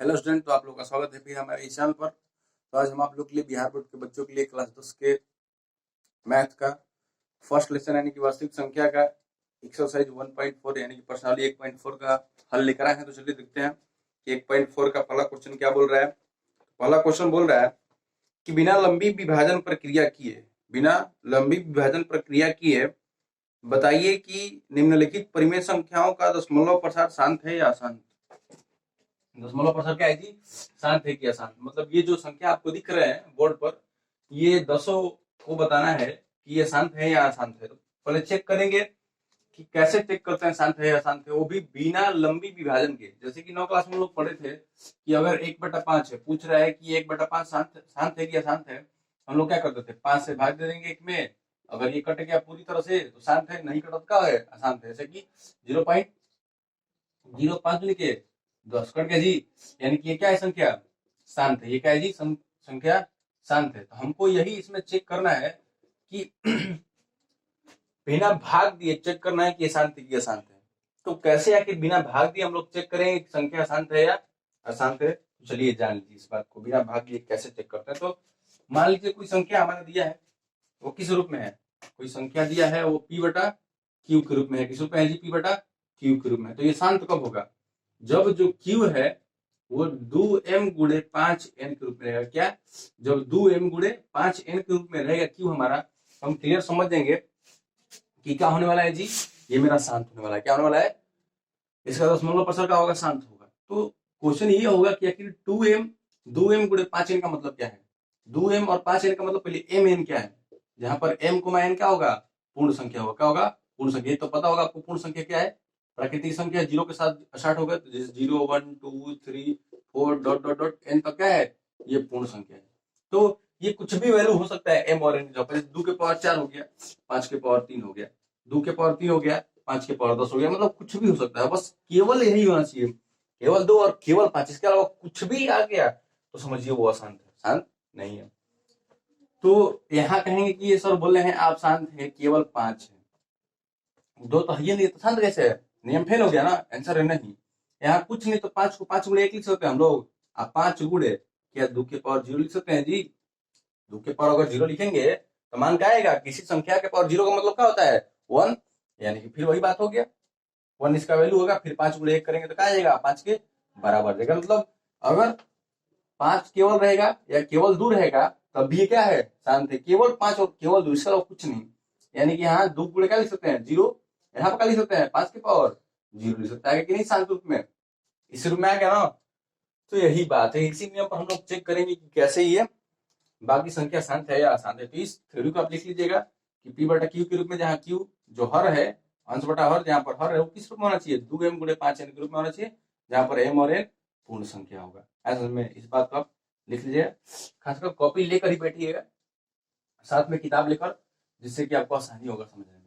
Hello student, तो आप लोग का स्वागत है फिर हमारे इस चैनल पर। तो आज हम आप लोग के लिए बिहार बोर्ड के बच्चों के लिए क्लास 10 के मैथ का फर्स्ट लेसन यानी कि वास्तविक संख्या का एक्सरसाइज 1.4 यानी कि प्रश्नावली 1.4 का हल लेकर आए हैं। तो चलिए देखते हैं कि 1.4 का पहला क्वेश्चन क्या बोल रहा है। पहला क्वेश्चन बोल रहा है कि बिना लंबी विभाजन प्रक्रिया किए बताइए कि निम्नलिखित परिमेय संख्याओं का दशमलव प्रसार शांत है या अशांत। दशमलव प्रसार क्या है जी? शांत है कि अशांत। मतलब ये जो संख्या आपको दिख रहे हैं बोर्ड पर, ये दसों को बताना है कि ये शांत है या अशांत है। तो पहले चेक करेंगे कि कैसे चेक करते हैं शांत है या अशांत है, वो भी बिना लंबी विभाजन के। जैसे कि 9 क्लास में लोग पढ़े थे कि अगर 1/5 है, पूछ रहा है कि 1/5 शांत है कि अशांत है, हम लोग क्या करते थे? 5 से भाग दे देंगे 1 में। अगर ये कट गया पूरी तरह से तो शांत है, नहीं कटा तो क्या है? अशांत है। जैसे कि 0.05 लिखे 10 कट गया जी, यानी कि ये क्या है? संख्या शांत है। ये क्या है जी? संख्या शांत है। तो हमको यही इसमें चेक करना है कि बिना भाग दिए चेक करना है कि ये शांत है कि अशांत है। तो कैसे आखिर बिना भाग दिए हम लोग चेक करें कि संख्या शांत है या अशांत है? तो चलिए जान लीजिए इस बात को, बिना भाग दिए कैसे चेक करते हैं। तो मान लीजिए कोई संख्या हमारे दिया है, वो किस रूप में है? कोई संख्या दिया है वो p/q के रूप में है। किस रूप में है जी? p/q के रूप में। तो ये शांत कब होगा? जब जो q है वो 2m गुणे 5n के रूप में रहेगा। क्या? जब 2m गुणे 5n के रूप में रहेगा q हमारा, हम क्लियर समझ जाएंगे कि क्या होने वाला है जी? ये मेरा शांत होने वाला है। क्या होने वाला है? इसका दशमलव प्रसार का होगा? शांत होगा। तो क्वेश्चन ये होगा कि आखिर 2m गुणे 5n का मतलब क्या है? 2m और 5n का मतलब पहले mn क्या है? जहां पर m को n क्या होगा? पूर्ण संख्या होगा। क्या होगा? पूर्ण संख्या। ये तो पता होगा आपको पूर्ण संख्या क्या है? प्राकृतिक संख्या जीरो के साथ स्टार्ट होगा, तो जैसे 0 1 2 3 4 डॉट डॉट डॉट n तक क्या है? ये पूर्ण संख्या है। तो ये कुछ भी वैल्यू हो सकता है m और n। जब 2 के पावर 4 हो गया, 5 के पावर 3 हो गया, 2 के पावर 3 हो गया, 5 के पावर 10 हो गया। मतलब कुछ भी हो सकता है, बस केवल यही होना चाहिए, केवल 2 और केवल 5। इसके अलावा कुछ भी आ गया तो समझिए वो अशांत है, शांत नहीं है। तो यहाँ कहेंगे कि ये सर बोल रहे हैं आप शांत है, केवल 5 है। 2 तो है ही नहीं, तो शांत कैसे है? नियम फेल हो गया ना, आंसर है नहीं। यहाँ कुछ नहीं तो 5 को 5 गुणे 1 लिख सकते हैं हम लोग। आप 5 गुणे क्या 2 के पावर 0 लिख सकते हैं जी? 2 के पावर अगर 0 लिखेंगे तो मान क्या आएगा? किसी संख्या के पावर 0 का मतलब क्या होता है? 1। यानी कि फिर वही बात हो गया, 1 इसका वैल्यू होगा। फिर 5 गुणे 1 करेंगे तो क्या आएगा? 5 के बराबर रहेगा। मतलब अगर 5 केवल रहेगा या केवल 2 रहेगा तब भी क्या है? शांत है। केवल 5 और केवल 2, इसका कुछ नहीं। यानी कि यहाँ 2 गुणे क्या लिख सकते हैं? 0। यहाँ पर क्या लिख सकते हैं? 5 के पावर 0 लिख सकता है कि नहीं? शांत रूप में, इस रूप में आ गया ना। तो यही बात है, इसी नियम पर हम लोग चेक करेंगे कि कैसे ये बाकी संख्या शांत है या अशांत है। तो इस थ्योरी को आप लिख लीजिएगा कि p/q के रूप में, जहाँ q जो हर है, अंश बटा हर, जहाँ पर हर है वो किस रूप में होना चाहिए? 2m गुणे 5n के रूप में होना चाहिए, जहाँ पर m और n पूर्ण संख्या होगा। ऐसा में इस बात को आप लिख लीजिएगा। खासकर कॉपी लेकर ही बैठिएगा, साथ में किताब लेकर, जिससे कि आपको आसानी होगा समझने में।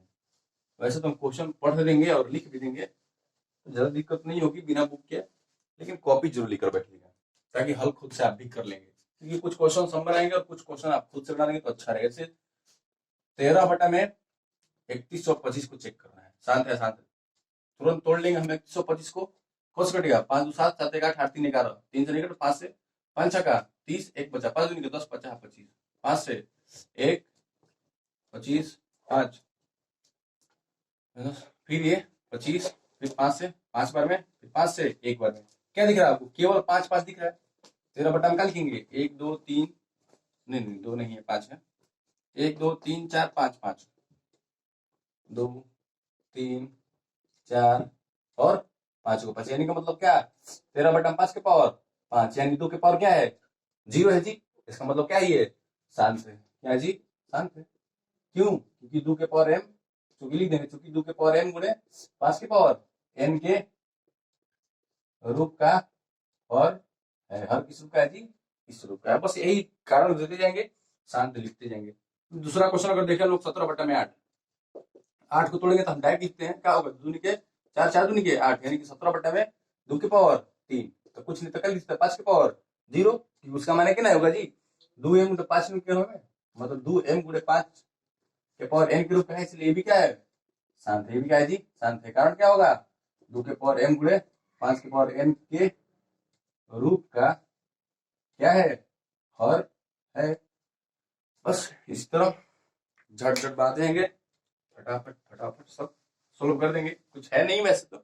वैसे तो हम क्वेश्चन पढ़ देंगे और लिख भी देंगे, तो ज्यादा दिक्कत नहीं होगी बिना बुक के, लेकिन कॉपी जरूर लेकर बैठिएगा ताकि हल खुद से आप भी कर लेंगे। क्योंकि कुछ क्वेश्चन समझ आएंगे और कुछ क्वेश्चन आप खुद से बना लेंगे तो अच्छा रहेगा। जैसे 13 में 3125 को चेक करना है, शांत है शांत है। तुरंत तोड़ लेंगे हम 3125 को। कौन सा कटेगा? 5 2 7 7 1 8 8 3 11, 3 से निकट 5 से 5 छका 30, 1 बचा, 5 दूनी 10 50 25, 5 से 1 25 5, फिर ये 25, फिर 5 से 5 बार में, फिर 5 से 1 बार में। क्या दिख रहा है आपको? केवल 5 5 दिख रहा है। 13 में क्या लिखेंगे? 1 2 3, नहीं नहीं 2 नहीं है, 5 है। 1 2 3 4 5 5, 2 3 4 और 5 को 5, यानी का मतलब क्या? 13/5 के पावर 5, यानी 2 के पावर क्या है? 0 है जी। इसका मतलब क्या है? ये शांत है। क्या है जी? शांत है। क्यों? क्योंकि 2 के पावर m, चूंकि लिख देंगे, चूंकि 2 के पावर m गुणे 5 के पावर n के रूप का और है। हर किस रूप का है जी? इस रूप का है। बस यही कारण देते जाएंगे, शांत लिखते जाएंगे। दूसरा क्वेश्चन अगर देखें लोग, 17/8, 8 को तोड़ेंगे तो हम डायरेक्ट लिखते हैं। क्या होगा? दूनी के 4 4 दूनी के 8, यानी कि 17/2 के पावर 3। तो कुछ नहीं तो कर लिखते 5 के पावर 0। उसका माने क्या होगा जी? 2m गुणे 5 में क्या होगा? मतलब 2m गुणे 5 के पावर n के रूप में है, इसलिए ये भी क्या है? शांत है। ये भी क्या है जी? शांत है। कारण क्या होगा? 2 के पावर m गुणे 5 के पावर n के रूप का क्या है, हर है। बस इस तरह झट झट बात देंगे, फटाफट फटाफट सब सोल्व कर देंगे। कुछ है नहीं, वैसे तो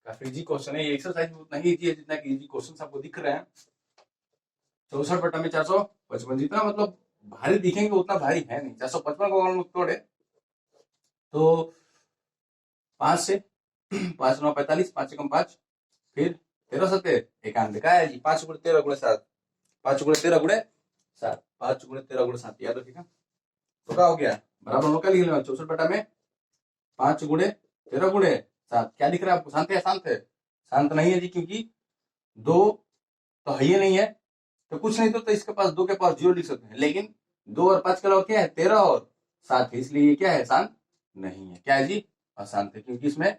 काफी इजी क्वेश्चन है ये। एक्सरसाइज उतना ही इजी है जितना कि इजी क्वेश्चन आपको दिख रहे हैं। 64 बटा में 455, जितना मतलब भारी दिखेंगे उतना भारी है नहीं। 455 को हम लोग तोड़े तो 5 से 5 9 45, 5 से कम 5, फिर 13 सत्ते 91 का है जी। 5 गुणे 13 गुणे 7, 5 गुणे 13 गुणे 7, 5 गुणे 13 गुणे 7 याद रखिएगा। तो क्या हो गया, बराबर लोग क्या लिख लेना, 64 बटा में 5 गुणे 13 गुणे 7। क्या दिख रहा है आपको, शांत है? शांत है? शांत नहीं है जी, क्योंकि 2 तो है ही नहीं है, तो कुछ नहीं तो इसके पास 2 के पास 0 लिख सकते हैं। लेकिन 2 और 5 के अलावा क्या है, 13 और 7 है, इसलिए ये क्या है, शांत नहीं है। क्या है जी, अशांत है, क्योंकि इसमें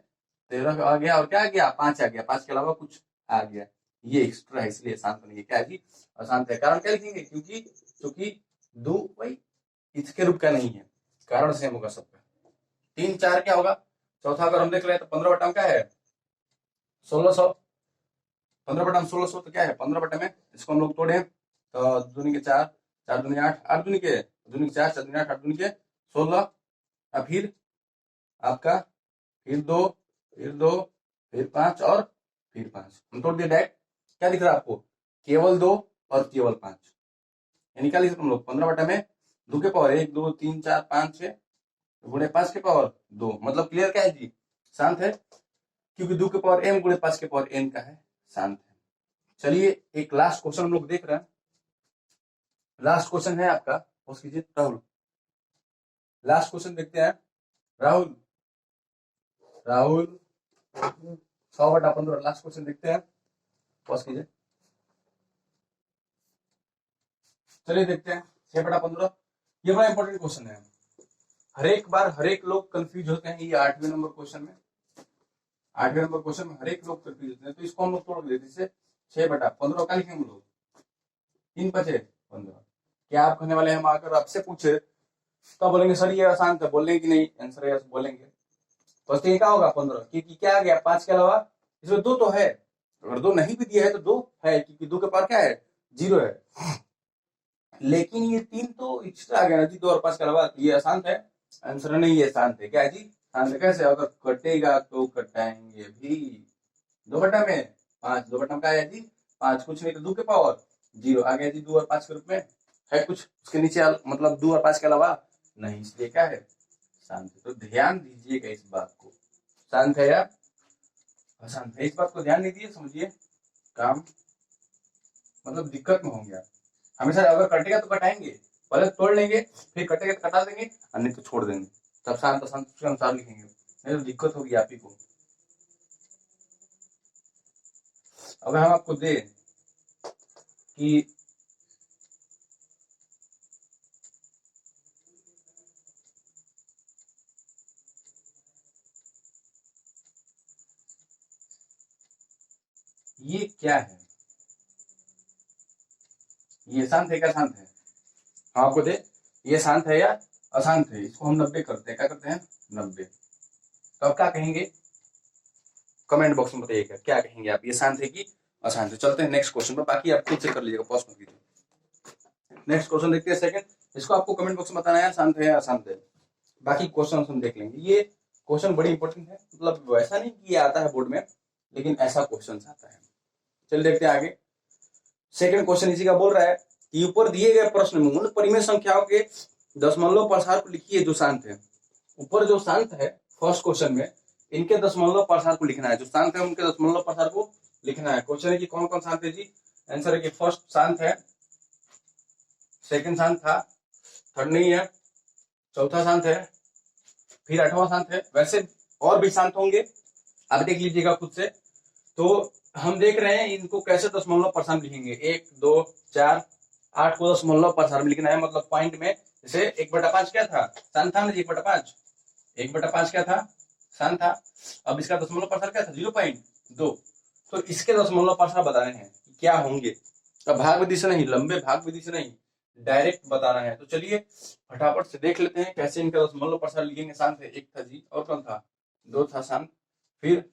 13 आ गया और क्या आ गया, 5 आ गया, 5 के अलावा कुछ आ गया, ये एक्स्ट्रा है, इसलिए शांत नहीं है। क्या है जी, अशांत है। कारण क्या लिखेंगे, क्योंकि 2 भाई इसके रूप का नहीं है, कारण सेम होगा सबका। 3 4 क्या होगा, चौथा अगर हम देख रहे हैं तो 15 बटा में क्या है, 1600। 15 बटा में 1600 तो क्या है, 15 बटा में इसको हम लोग तोड़े तो दूनी के 4, 4 दूनी 8, 8 दूनी के 4, 4 दूनी 8, 8 दूनी के 16, अब फिर आपका फिर 2, फिर 2, फिर 5 और फिर 5, हम तोड़ दिए डायरेक्ट। क्या दिख रहा है आपको, केवल 2 और केवल 5, यानी क्या लिख सकते हम लोग, 15 बटा में 2 के पावर 1 2 3 4 5 6 गुणे 5 के पावर 2, मतलब क्लियर क्या है जी, शांत है, क्योंकि 2 के पावर m गुणे 5 के पावर n का है, शांत है। चलिए एक लास्ट क्वेश्चन हम लोग देख रहे हैं। लास्ट क्वेश्चन है आपका, पोस्ट कीजिए राहुल। लास्ट क्वेश्चन देखते हैं, राहुल राहुल 100 बटा 15, लास्ट क्वेश्चन देखते हैं, पोस्ट कीजिए। चलिए देखते हैं 6 बटा 15, ये बड़ा इंपॉर्टेंट क्वेश्चन है। हर एक बार हर एक लोग कंफ्यूज होते हैं, ये 8वें नंबर क्वेश्चन में, 8वें नंबर क्वेश्चन में हर एक लोग कंफ्यूज होते हैं, तो इसको हम लोग तोड़ देते हैं। 6 बटा 15 का लिखेंगे हम लोग, 3 5 15। क्या आप कहने वाले, हम आकर आपसे पूछे तो बोलेंगे सर ये आसान था, बोलेंगे कि नहीं, आंसर है बोलेंगे, तो ये क्या होगा 15, क्योंकि क्या आ गया 5 के अलावा इसमें 2 तो है, अगर 2 नहीं भी दिया है तो 2 है, क्योंकि 2 के पार क्या है, 0 है। लेकिन ये 3 तो एक्स्ट्रा आ गया ना जी, 2 और 5 के अलावा, ये आसान है, आंसर नहीं है, शांत है। क्या है जी, शांत है। कैसे, अगर कटेगा तो कटाएंगे भी, 2 बटा में 5, 2 बटा में क्या है जी 5, कुछ नहीं तो 2 के पावर 0 आ गया जी, 2 और 5 के रूप में है कुछ उसके नीचे, मतलब 2 और 5 के अलावा नहीं, इसलिए क्या है, शांत है। तो ध्यान दीजिएगा इस बात को, शांत है या अशांत है, इस बात को ध्यान दीजिए, समझिए, काम मतलब दिक्कत में होंगे आप हमेशा। अगर कटेगा तो कटाएंगे, पहले तोड़ लेंगे, फिर कटेगा तो कटा देंगे, और नहीं तो छोड़ देंगे, तब शांत अशांत उसके अनुसार लिखेंगे, नहीं तो दिक्कत होगी आप ही को। अगर हम आपको दे कि ये क्या है, ये शांत है क्या, शांत है, हम आपको दे ये शांत है या अशांत है, इसको हम 90 करते हैं, क्या करते हैं 90, तो आप क्या कहेंगे, कमेंट बॉक्स में बताइएगा क्या कहेंगे आप, ये शांत है कि अशांत है। चलते हैं नेक्स्ट क्वेश्चन पर, बाकी आप खुद से कर लीजिएगा, पॉज मत कीजिए। नेक्स्ट क्वेश्चन देखते हैं सेकंड, इसको आपको कमेंट बॉक्स में बताना है शांत है या अशांत है, बाकी क्वेश्चन हम देख लेंगे। ये क्वेश्चन बड़ी इंपॉर्टेंट है, मतलब वैसा नहीं कि ये आता है बोर्ड में, लेकिन ऐसा क्वेश्चन आता है। चलिए देखते हैं आगे। सेकंड क्वेश्चन इसी का बोल रहा है कि ऊपर दिए गए प्रश्न में उन परिमेय संख्याओं के दशमलव प्रसार को लिखिए जो शांत है। ऊपर जो शांत है फर्स्ट क्वेश्चन में, इनके दशमलव प्रसार को लिखना है, जो शांत है उनके दशमलव प्रसार को लिखना है। क्वेश्चन है कि कौन कौन शांत है जी, आंसर है कि फर्स्ट शांत है, सेकंड शांत था, थर्ड नहीं है, चौथा शांत है, फिर 8वां शांत है। वैसे और भी शांत होंगे, आप देख लीजिएगा खुद से। तो हम देख रहे हैं इनको कैसे दशमलव प्रसार लिखेंगे, 1 2 4 8 को दशमलव प्रसार में लिखना है, मतलब पॉइंट में। जैसे 1/5 क्या था, शांत था ना जी, 1/5, 1/5 क्या था, शांत था। अब इसका दशमलव प्रसार क्या था, 0.2, तो इसके दशमलव प्रसार बताने हैं क्या होंगे। अब भाग विधि से नहीं, लंबे भाग विधि से नहीं, डायरेक्ट बताना है। तो चलिए फटाफट से देख लेते हैं कैसे इनका दशमलव प्रसार लिखेंगे। शांत है, 1 था जी, और कौन था, 2 था शांत, फिर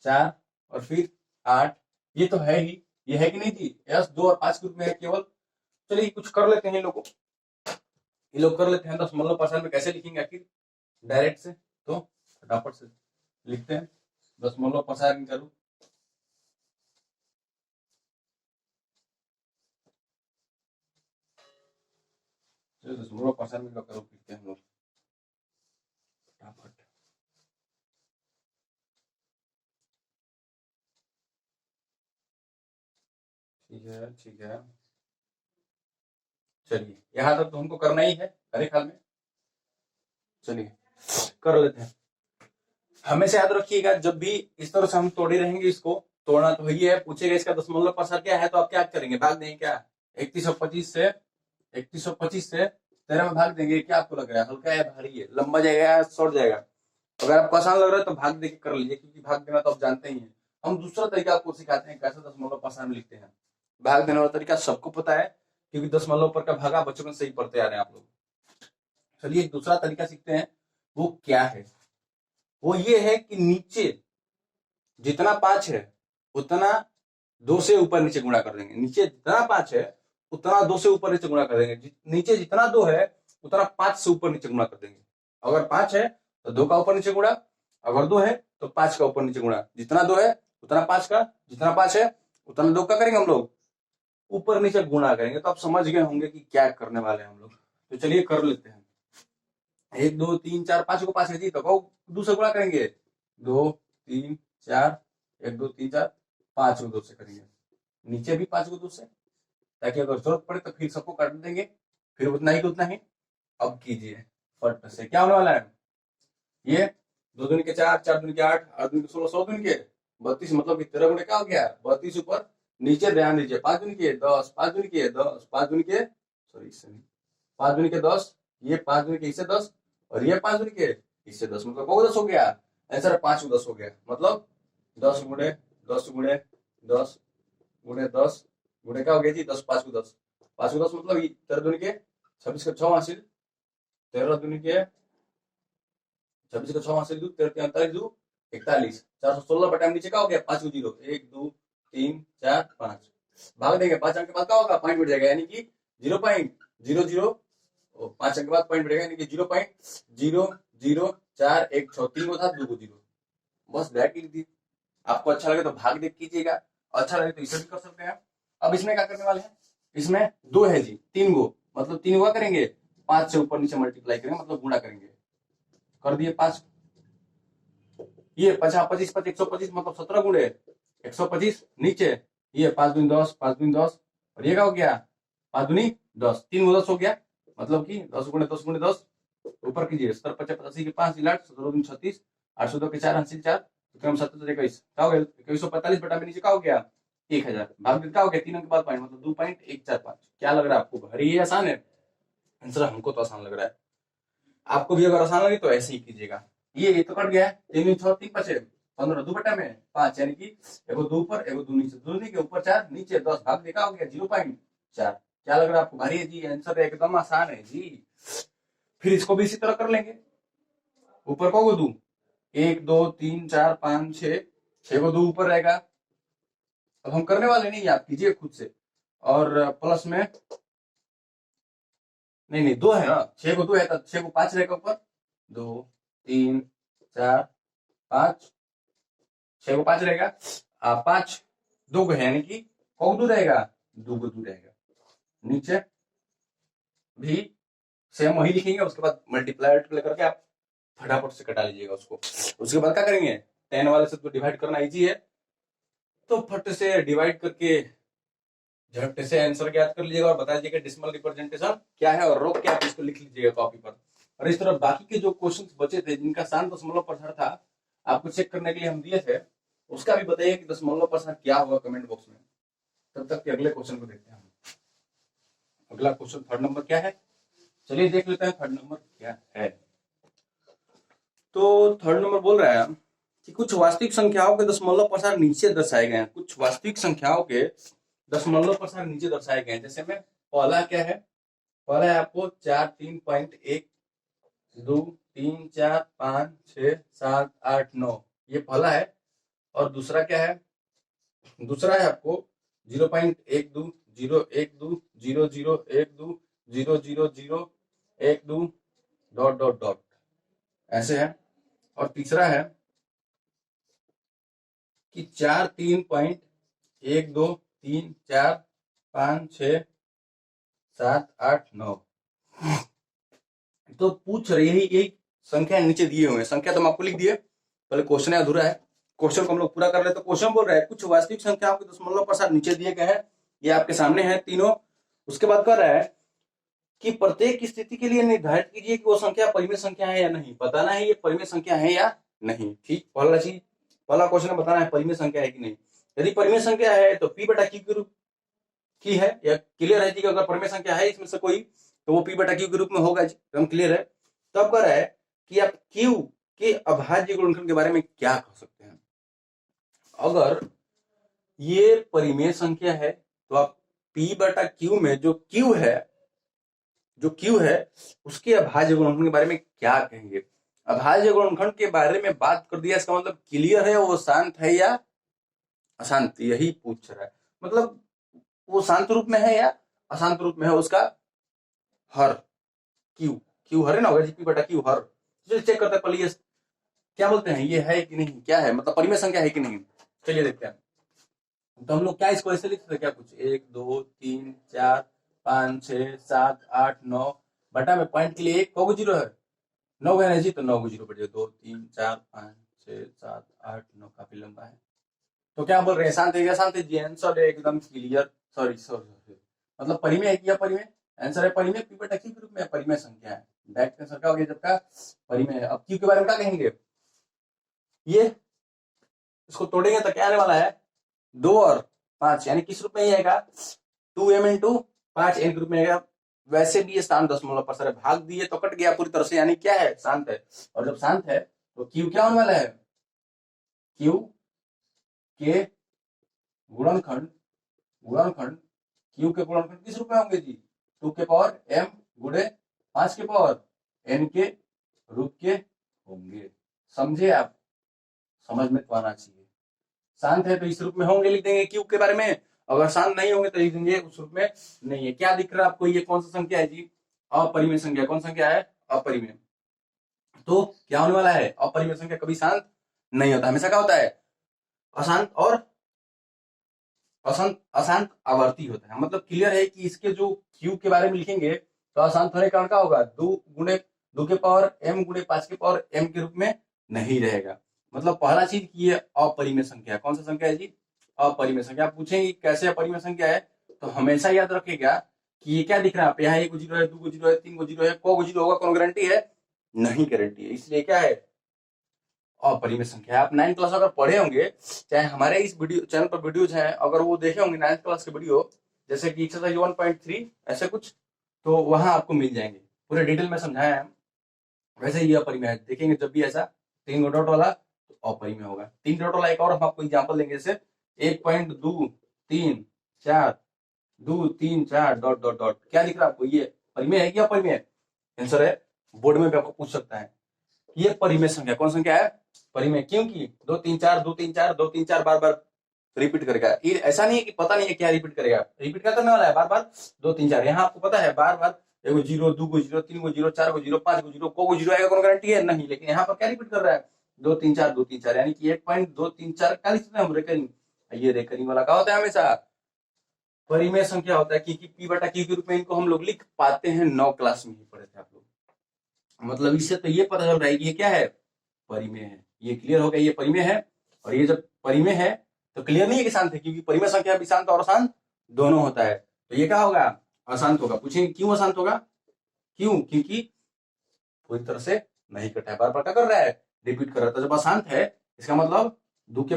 4 और फिर 8, ये तो है ही, ये है कि नहीं जी, यस 2 और 5 के रूप में है केवल। चलिए कुछ कर लेते हैं इन लोगों को, ये लोग कर लेते हैं। 10% में कैसे लिखेंगे आखिर, डायरेक्ट से, तो फटाफट से लिखते हैं 10% करूँ। चलो 10% में करो, लिखते हैं हम लोग फटाफट। ठीक है ठीक है, चलिए यहाँ तक तो हमको करना ही है मेरे ख्याल में। चलिए कर लेते हैं। हमेशा याद रखिएगा, जब भी इस तरह से हम तोड़े रहेंगे, इसको तोड़ना तो ही है। पूछेगा इसका 10% क्या है, तो आप क्या करेंगे, भाग देंगे क्या, 3125 से 3125 से 13 में भाग देंगे। क्या आपको लग रहा है, हल्का है, भारी है, लंबा जाएगा या शॉर्ट जाएगा? अगर आपको आसान लग रहा है तो भाग देके कर लीजिए, क्योंकि भाग देना तो आप जानते ही हैं। हम दूसरा तरीका आपको सिखाते हैं कैसे 10% में लिखते हैं। भाग देने वाला तरीका सबको पता है, क्योंकि 10 पर का भागा बचपन से ही पढ़ते आ रहे हैं आप लोग। चलिए दूसरा तरीका सीखते हैं, वो क्या है। वो ये है कि नीचे जितना 5 है उतना 2 से ऊपर नीचे गुणा कर देंगे। नीचे जितना 5 है उतना 2 से ऊपर नीचे गुणा कर देंगे। नीचे जितना 2 है उतना 5 से ऊपर नीचे गुणा कर देंगे। अगर 5 है तो 2 का ऊपर नीचे गुणा, अगर 2 है तो 5 का ऊपर नीचे गुणा। जितना 2 है उतना 5 का, जितना 5 है उतना 2 का करेंगे हम लोग, ऊपर नीचे गुणा करेंगे। तो आप समझ गए होंगे कि क्या करने वाले हैं हम लोग। तो चलिए कर लेते हैं। 1 2 3 4 5 को 5 है जी, तो दूसरा गुणा करेंगे, 2 3 4, 1 2 3 4 5 को 2 से करेंगे, नीचे भी 5 को 2 से, ताकि अगर जरूरत पड़े तो फिर सबको काट देंगे, फिर उतना ही उतना ही। अब कीजिए फट से, क्या होने वाला है, ये 2 दूनी के 4, 4 दूनी के 8, 8 दूनी के 16, 100 दूनी के 32, मतलब कि 13 गुणे क्या हो गया, 32 ऊपर नीचे ध्यान दीजिए, 5 दूनी के 10, 5 दूनी के 10, 5 दूनी के, सॉरी इससे नहीं, 5 दूनी के 10, ये 5 दूनी के इससे 10, और ये 5 दूनी के इससे 10, मतलब वो 10 हो गया। आंसर 5 को 10 हो गया, मतलब 10 गुणे 10 गुणे 10 गुणे 10 गुणे क्या हो गया जी, 10 5 को 10, 5 को 10 मतलब 13 दूनी के 26 का 6 हासिल, 13 दूनी के 26 का 6 हासिल, 13 के 39 दो 41, 416 बटा नीचे क्या हो गया, 5 को 0, 1 2 3 4 5, भाग देंगे 5 अंक के बाद क्या होगा, पॉइंट बढ़ जाएगा, यानी कि 0.00, 5 अंक के बाद पॉइंट बढ़ेगा, यानी कि 0.0041 3 को था, 2 को 0, बस बैक लिख दी। आपको अच्छा लगे तो भाग देख कीजिएगा, अच्छा लगे तो इसे भी कर सकते हैं। अब इसमें क्या करने वाले हैं, इसमें 2 है जी, 3 गो, मतलब 3 हुआ करेंगे, 5 से ऊपर नीचे मल्टीप्लाई करेंगे, मतलब गुणा करेंगे, कर दिए 5, ये 50 25 25 125, मतलब 17 गुणे 125 नीचे, ये 5 दूनी 10, 5 दूनी 10, और ये क्या हो गया, 5 दूनी 10, 3 को 10 हो गया, मतलब कि 10 गुणे 10 गुणे 10, ऊपर कीजिए 70 50 85 के 5 लाख 17 दूनी 36, 802 के 4 हासिल 4, तो 77 21, क्या हो गया, 2145 बटा में नीचे क्या हो गया, 1000, भाग क्या हो गया, 3 अंक के बाद पॉइंट, मतलब 2.145। क्या लग रहा है आपको, भारी है आसान है आंसर? हमको तो आसान लग रहा है, आपको भी अगर आसान लगे तो ऐसे ही कीजिएगा। ये तो कट गया, 3 6 3 5 15, 2 बटा में 5, यानी कि एगो 2 ऊपर एगो 2 नीचे, 2 के ऊपर 4 नीचे 10, भाग देखा हो गया 0.4। क्या लग रहा है आपको, भारी है जी? आंसर एकदम आसान है जी। फिर इसको भी इसी तरह कर लेंगे, ऊपर को दो 1 2 3 4 5 6, 6 को 2 ऊपर रहेगा। अब हम करने वाले नहीं, आप कीजिए खुद से, और प्लस में नहीं नहीं 2 है ना, 6 को 2 है तो 6 को 5 रहेगा ऊपर, 2 3 4 5, 6 को 5 रहेगा, 5 2 को है, यानी कि कौ दू रहेगा, 2 को 2 रहेगा, नीचे भी सेम वही लिखेंगे, उसके बाद मल्टीप्लाई करके आप फटाफट से कटा लीजिएगा उसको। उसके बाद क्या करेंगे, 10 वाले से तो डिवाइड करना इजी है, तो फट से डिवाइड करके झट से आंसर याद कर लीजिएगा, और बता दीजिएगा डेसिमल रिप्रेजेंटेशन क्या है, और रोक के आप इसको लिख लीजिएगा कॉपी पर। और इस तरह बाकी के जो क्वेश्चंस बचे थे, जिनका शांत दशमलव प्रसार था, आपको चेक करने के लिए हम दिए थे, उसका भी बताइए कि दशमलव प्रसार क्या होगा कमेंट बॉक्स में। तब तक के अगले क्वेश्चन को देखते हैं। अगला क्वेश्चन थर्ड नंबर क्या है, चलिए देख लेते हैं थर्ड नंबर क्या है। तो थर्ड नंबर बोल रहा है कि कुछ वास्तविक संख्याओं के दशमलव प्रसार नीचे दर्शाए गए हैं। कुछ वास्तविक संख्याओं के दशमलव प्रसार नीचे दर्शाए गए हैं। जैसे में पहला क्या है, पहला है आपको 4 3.1 2 3 4 5 6 7 8 9, ये पहला है। और दूसरा क्या है, दूसरा है आपको 0.12 012 0012 00012 डॉट डॉट डॉट ऐसे है। और तीसरा है कि 43.123456789। तो पूछ रही है यही संख्या नीचे दिए हुए हैं, संख्या तो हम आपको लिख दिए, पहले क्वेश्चन अधूरा है, क्वेश्चन को हम लोग पूरा कर रहे हैं। तो क्वेश्चन बोल रहा है कुछ वास्तविक संख्याओं के दशमलव प्रसाद नीचे दिए गए हैं, ये आपके सामने है तीनों। उसके बाद कर रहा है कि प्रत्येक स्थिति के लिए निर्धारित कीजिए कि वो संख्या परिमेय संख्या है या नहीं, बताना है ये परिमेय संख्या है या नहीं। ठीक, पहला चीज, पहला क्वेश्चन बताना है परिमेय संख्या है कि नहीं। यदि परिमेय संख्या है तो P बटा Q के रूप की है, या क्लियर है जी कि अगर परिमेय संख्या है इसमें से कोई तो वो P बटा Q के रूप में होगा जी, एकदम क्लियर है। तो अब कह रहा है कि आप Q के अभाज्य गुणनखंड के बारे में क्या कह सकते हैं। अगर ये परिमेय संख्या है तो आप P बटा Q में जो Q है उसके अभाज्य गुणनखंड के बारे में क्या कहेंगे। अभाज्य गुणनखंड के बारे में बात कर दिया, इसका मतलब क्लियर है वो शांत है या अशांत, यही पूछ रहा है। मतलब वो शांत रूप में है या अशांत रूप में है, उसका हर क्यू हर है ना, होगा जी P बटा Q हर। चलिए चेक करते हैं पहले ये क्या बोलते हैं, ये है कि नहीं, क्या है मतलब परिमेय संख्या है कि नहीं। चलिए देखते हैं। तो हम लोग क्या इसको ऐसे लिख सकते हैं क्या, कुछ 1 2 3 4 5 6 7 8 9 बटा में पॉइंट के लिए 1 को जीरो है, 9 है ना जी, तो 9 को जीरो बटे 2 3 4 5 6 7 8 9, काफी लंबा है। तो क्या बोल रहे हैं, शांत है क्या, शांत है जी, आंसर है एकदम क्लियर। सॉरी मतलब परिमेय है कि अपरिमेय, आंसर है परिमेय। P बटा Q के रूप में परिमेय संख्या है, डायरेक्ट आंसर क्या हो गया जब का परिमेय है। अब Q के बारे में क्या कहेंगे, ये इसको तोड़ेंगे तो क्या आने वाला है 2 और 5, यानी किस रूप में ही आएगा 2m इंटू 5n के रूप में आएगा। वैसे भी ये स्थान दशमलव पर सर भाग दिए तो कट गया पूरी तरह से, यानी क्या है शांत है। और जब शांत है तो Q क्या होने वाला है, Q के गुणनखंड Q के गुणनखंड किस रूप में होंगे जी, 2 के पावर m गुणे 5 के पावर n के रूप के होंगे। समझे आप, समझ में तो आना चाहिए। शांत है तो इस रूप में होंगे, लिख देंगे Q के बारे में। अगर शांत नहीं होंगे तो लिख देंगे उस रूप में नहीं है। क्या दिख रहा है आपको, ये कौन सा संख्या है जी, अपरिमेय संख्या। कौन संख्या है, अपरिमेय। तो क्या होने वाला है, अपरिमेय संख्या कभी शांत नहीं होता, हमेशा क्या होता है अशांत और अशांत आवर्ती होता है। मतलब क्लियर है कि इसके जो Q के बारे में लिखेंगे तो अशांत होने का कारण क्या होगा, 2 के पावर m गुणे 5 के पावर m के रूप में नहीं रहेगा। मतलब पहला चीज की ये अपरिमेय संख्या है। कौन सा संख्या है जी, अपरिमेय संख्या। आप पूछेंगे कैसे अपरिमेय संख्या है, तो हमेशा याद रखिएगा कि ये क्या दिख रहा है आप, यहाँ 1 को 0 है, 2 को 0 है, 3 को 0 है, को 0 होगा, कौन गारंटी है, नहीं गारंटी है। इसलिए क्या है अपरिमेय संख्या। आप 9th क्लास अगर पढ़े होंगे, चाहे हमारे इस वीडियो चैनल पर वीडियोज हैं, अगर वो देखे होंगे 9th क्लास के वीडियो, जैसे कि एक्सरसाइज 1.3 ऐसे कुछ, तो वहां आपको मिल जाएंगे, पूरे डिटेल में समझाया है। वैसे ही अपरिमेय है, देखेंगे जब भी ऐसा 3 डॉट वाला तो अपरिमेय होगा। 3 डॉट वाला एक और हम आपको एग्जाम्पल देंगे, जैसे 1.234 डॉट डॉट डॉट, क्या दिख रहा है आपको, ये परिमेय है कि अपरिमेय, आंसर है बोर्ड में भी आपको पूछ सकता है। ये परिमेय संख्या, कौन संख्या है, परिमेय। क्योंकि 2 3 4 2 3 4 2 3 4 बार बार रिपीट करेगा। ये ऐसा नहीं है कि पता नहीं है क्या रिपीट करेगा, रिपीट क्या करने वाला है, बार बार 2 3 4। यहाँ आपको पता है बार बार 1 0 2 को 0 3 को 0 4 को 0 5 को 0 को 0 आएगा, कौन गारंटी है, नहीं। लेकिन यहाँ पर क्या रिपीट कर रहा है 2 3 4 2 3 4, यानी कि 1.234 क्या लिखते हैं हम, रेकरिंग। ये रेकरिंग वाला क्या होता है, हमेशा परिमेय संख्या होता है, क्योंकि P बटा Q के रूप में इनको हम लोग लिख पाते हैं। 9 क्लास में ही पढ़े थे आप लोग। मतलब इससे तो ये पता चल रहा है कि ये क्या है, परिमेय है। ये क्लियर हो गया, ये परिमेय है। और ये जब परिमेय है तो क्लियर नहीं है कि शांत है, क्योंकि परिमेय संख्या भी शांत और अशांत दोनों होता है। तो ये क्या होगा, अशांत होगा। पूछेंगे क्यों अशांत होगा, क्यों, क्योंकि पूरी तरह से नहीं कटा है, बार बार क्या कर रहा है, रिपीट कर रहा है। तो जब अशांत है इसका मतलब 2 के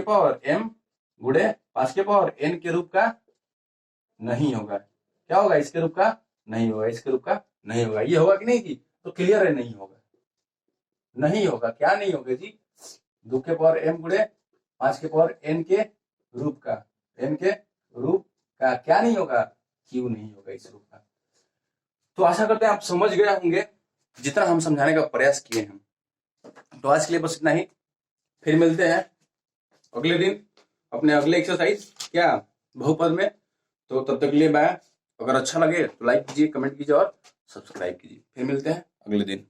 पावर m गुणे 5 के पावर n के रूप का नहीं होगा। क्या होगा, इसके रूप का नहीं होगा, इसके रूप का नहीं होगा। ये होगा कि नहीं जी, तो क्लियर है नहीं होगा, नहीं होगा। क्या नहीं होगा जी, 2 के पावर m गुणे 5 के पावर n के रूप का, n के रूप का क्या नहीं होगा, क्यू नहीं होगा इस रूप का। तो आशा करते हैं आप समझ गए होंगे जितना हम समझाने का प्रयास किए हैं। तो आज के लिए बस इतना ही, फिर मिलते हैं अगले दिन अपने अगले एक्सरसाइज क्या बहुपद में। तो तब तक के लिए बाय। अगर अच्छा लगे तो लाइक कीजिए, कमेंट कीजिए और सब्सक्राइब कीजिए। फिर मिलते हैं अगले दिन।